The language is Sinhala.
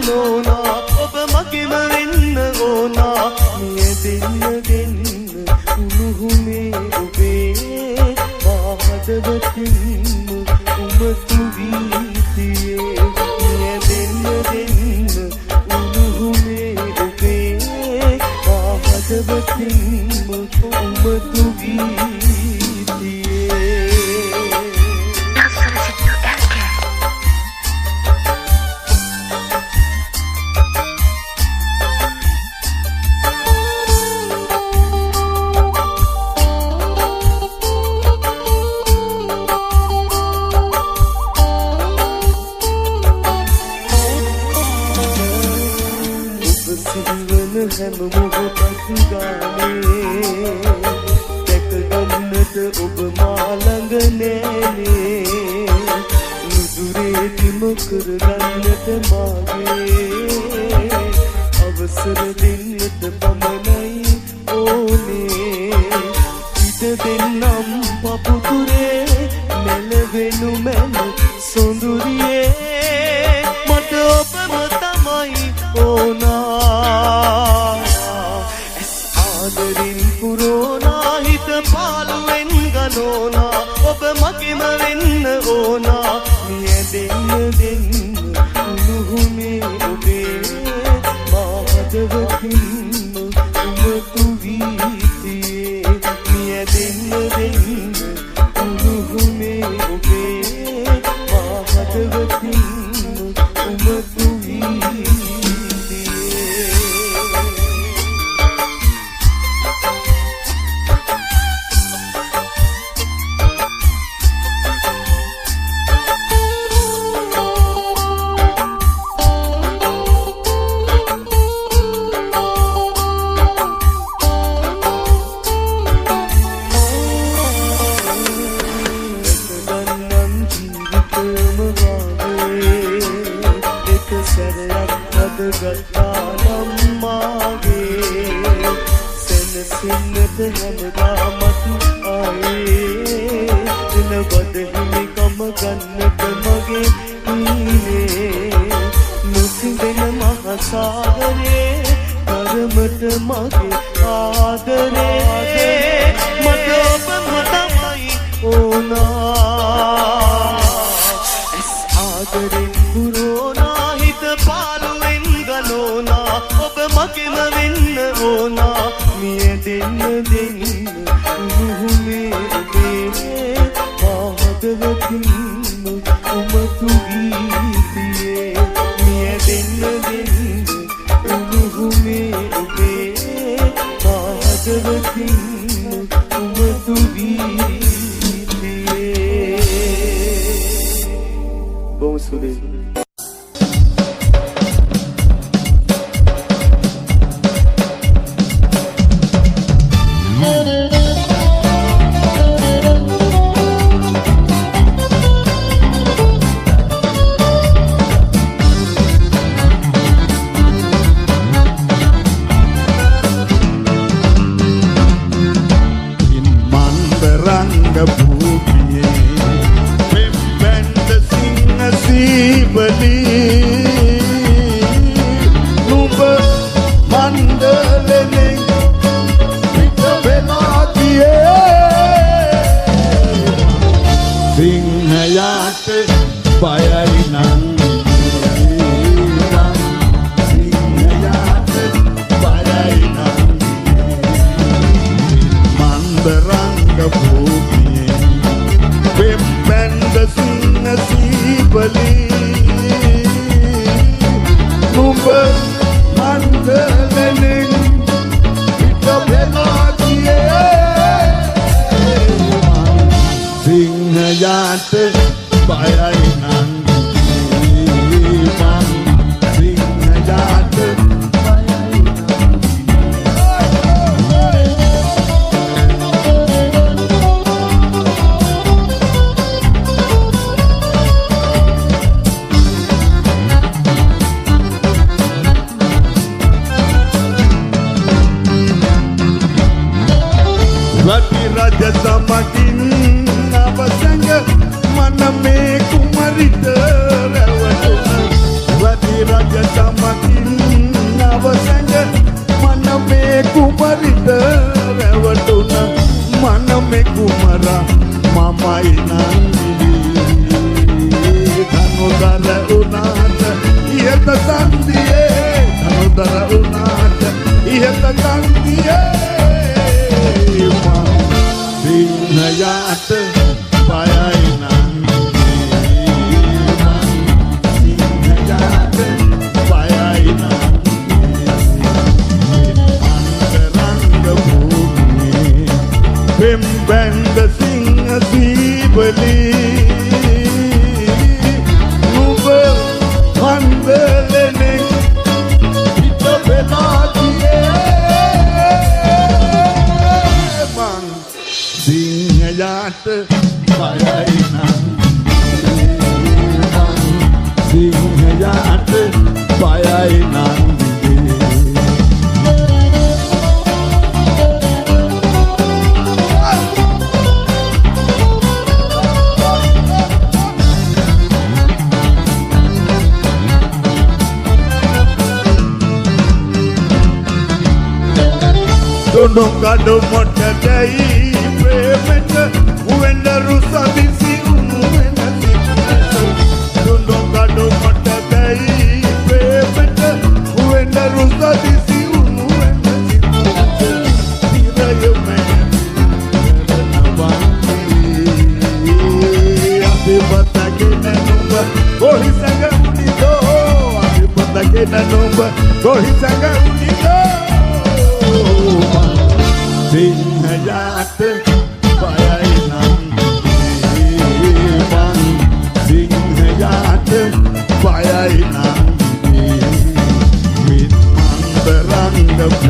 ගනෝනා ඔබ මගේම වෙන්න ඕනා මිය දෙන්න උණුහුමේ ඔබේ පාදවතින්ම උමතු වීතියේ මිය දෙන්න උණුහුමේ ඔබේ පාදවතින්ම උමතු වීතියේ හැම මොහොතක් ගානේ දැක ගන්නට ඔබ මා ළඟ නෑනේ නුදුරේදිම කරගන්නට මාගේ අවසර දෙන්නට පමණයි ඕනේ ඉත දෙන්නම් පපුතුරේ මෙලවෙනු මැන සොඳුරියේ මට ඔබම තමයි ඕනා ආදරින් පුරෝනා හිත පාළුවෙන් ගනෝනා ඔබ මගේම වෙන්න ඕනා මිය දෙන්න උණුහුමේ ඔබේ මාදවතින්ම උමතු වීතියේ මිය දෙන්න උණුහුමේ ඔබේ මාදවතින්ම උමතු සින්නත හැමදාමත් ආයේ දින බදහිමි කම ගන්නට මගේ නීනේ නොසිඳෙන මහසාගරේ කරමට මගේ ආදරේ මට ඔබම තමයි ඕනා ආදරෙන් පුරෝනා හිත පාළුවෙන් ගනෝනා ඔබ මගේම වෙන්න ඕනා මිය දෙන්න උණුහුමේ ඔබේ පාදවතින්ම උමතු වීතියේ මිය දෙන්න උණුහුමේ ඔබේ පාදවතින්ම උමතු වීතියේ බොහොම සුළුයි Raja sama පයයි නම් සිංහයාට පයයි නම් Don't got no more today. Payment when the Rusa busy. Don't got no more today. Payment when the Rusa busy. සිංහයාට පයයි නම් සිංහයාට පයයි නම් මිත් අන්තරංග